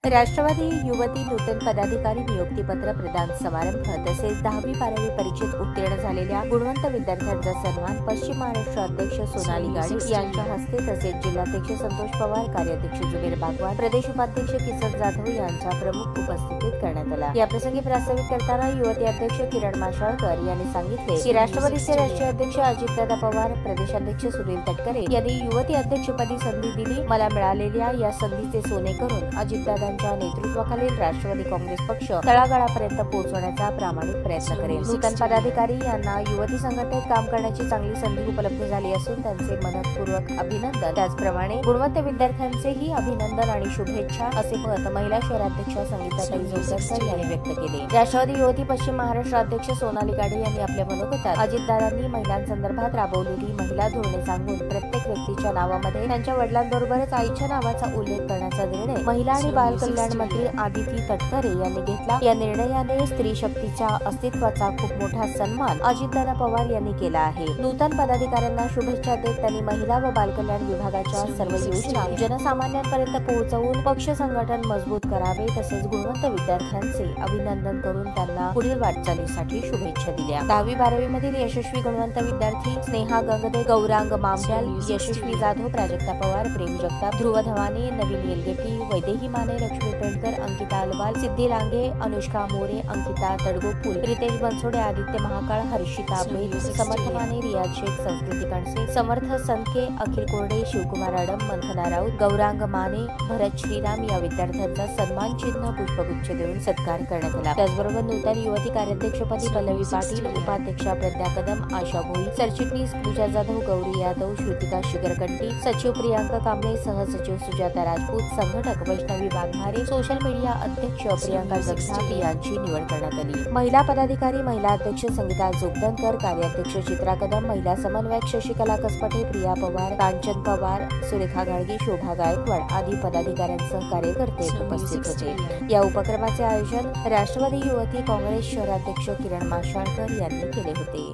राष्ट्रवादी युवती नूतन पदाधिकारी नियुक्तीपत्र प्रदान समारंभ तसेच 10वी-12वी परीक्षेत उत्तीर्ण झालेल्या गुणवंत विद्यार्थ्यांचा सन्मान पश्चिम महाराष्ट्र अध्यक्ष सोनाली गाडे यांच्या हस्ते तसेच जिल्हाध्यक्ष संतोष पवार, कार्याध्यक्ष जुबेर बागवान, प्रदेश उपाध्यक्ष किसन जाधव यांच्या प्रमुख उपस्थितीत करण्यात आला। याप्रसंगी प्रास्ताविक करताना युवती अध्यक्ष किरण माशाळकर यांनी सांगितले की राष्ट्रवादीचे राष्ट्रीय अध्यक्ष अजितदादा पवार, प्रदेशाध्यक्ष सुनील तटकरे यांनी युवती अध्यक्षपदी संधी दिली। मला मिळालेल्या या संधीचे सोने करून अजितदादा नेतृत्वाखालील राष्ट्रवादी काँग्रेस पक्ष तळागाळापर्यंत पोहोचवण्याचा प्रामाणिक प्रयत्न करेल। नूतन पदाधिकारी यांना युवती संघटनेत काम करण्याची चांगली संधी उपलब्ध झाली असून त्यांचे मनपूर्वक अभिनंदन, त्याचप्रमाणे गुणवंत विद्यार्थ्यांचेही अभिनंदन आणि शुभेच्छा असे मत महिला शहराध्यक्षा संगीताताई जोगदंकर यांनी व्यक्त केले। राष्ट्रवादी युवती पश्चिम महाराष्ट्र अध्यक्ष सोनाली गाडे यांनी आपल्या मनोगतात अजितदादांनी महिलांसंदर्भात राबवलेली महिला धोरणे सांगून प्रत्येक व्यक्तीच्या नावामध्ये त्यांच्या वडिलांबरोबरच आईच्या नावाचा उल्लेख करण्याचा निर्णय महिला आणि बाल कल्याण मंत्री आदिती तटकरे यांनी घेतला। या निर्णयाने स्त्री शक्तीच्या अस्तित्वाचा खूप मोठा सन्मान अजितदादा पवार यांनी केला आहे। नूतन पदाधिकाऱ्यांना शुभेच्छा देत त्यांनी महिला व बाल कल्याण विभागाच्या सर्व योजना जनसामान्यांपर्यंत पोहोचवून पक्ष संघटन मजबूत करावे तसेच गुणवंत विद्यार्थ्यांचे अभिनंदन करून त्यांना पुढील वाटचालीसाठी शुभेच्छा दिल्या। 10वी-12वी मधील यशस्वी गुणवंत विद्यार्थी स्नेहा गंगदे, गौरांग मामड्याल, यशस्वी जाधव, प्राजक्ता पवार, प्रेम जगताप, ध्रुव धवाने, नवीन येलगेटी, वैदेही माने, लक्ष्मी पेडकर, अंकिता अलवाल, सिद्धी लांगे, अनुष्का मोरे, अंकिता तडगोपुल, रितेश बनसोडे, आदित्य महाकाळ, हर्षिता बेल, समर्थ माने, रियाज शेख, संस्कृती कणसे, समर्थ संके, अखिल कोरडे, शिवकुमार आडम, मंथना राऊत, गौरांग माने, भरत श्रीराम या विद्यार्थ्यांचा सन्मान चिन्ह पुष्पगुच्छ देऊन सत्कार करण्यात आला। त्याचबरोबर नूतन युवती कार्याध्यक्षपदी पल्लवी पाटील, उपाध्यक्षा प्रज्ञा कदम, आशा भोई, सरचिटणीस पूजा जाधव, गौरी यादव, श्रुतिका शिगरकंटी, सचिव प्रियांका कांबळे, सहसचिव सुजाता राजपूत, संघटक वैष्णवी वाघमारे, सोशल मीडिया अध्यक्ष प्रियांका जगताप यांची निवड करण्यात आली। महिला पदाधिकारी महिला अध्यक्ष संगीता जोगदंकर, कार्याध्यक्ष चित्रा कदम, महिला समन्वयक शशिकला कसपटे, प्रिया पवार, कांचन पवार, सुरेखा गाडगे, शोभा गायकवाड आदी पदाधिकाऱ्यांसह कार्यकर्ते उपस्थित होते। या उपक्रमाचे आयोजन राष्ट्रवादी युवती काँग्रेस शहराध्यक्ष किरण माशाळकर यांनी केले होते।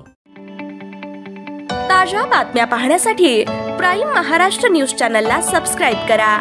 ताज्या बातम्या पाहण्यासाठी प्राईम महाराष्ट्र न्यूज चॅनलला सबस्क्राईब करा।